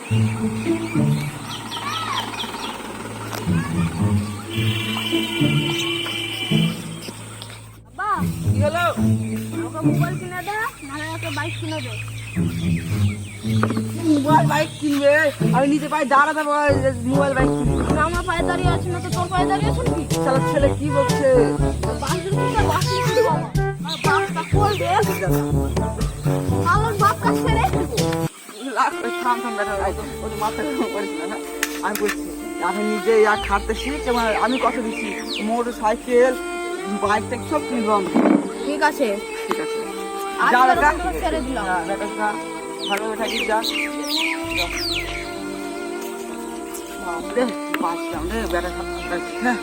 কি হলো? মোবাইল কিনে দে, নাহলে একটা বাইক কিনে দে। মোবাইল বাইক কিনবে? আমি নিজে পায়ে দাঁড়াতে মোবাইল বাইক কিনবে? আমার পায়ে দাঁড়িয়ে আছে না তো তোর পায়ে দাঁড়িয়ে আছে নাকি? শালা ছেলে কি বলছে? বাসের কিনতে বাস কিনে দেবো আমার। আর বাসটা কোল দে। আমার বাপটা ছেড়ে থাম থাম বেটা, ওদের মাথা গরম করিস না। আমি বলছি আমি নিজে খাটতে শিখ, এবং আমি কথা দিচ্ছি মোটর সাইকেল বাইক টাইক সব কিনবো আমি। ঠিক আছে, ঠিক আছে, আজ যা তোর বেটা, উপরে ছেড়ে দিলাম। বেটা ভালোভাবে থাকিস, যা রে বাঁচলাম রে বেটা। হ্যাঁ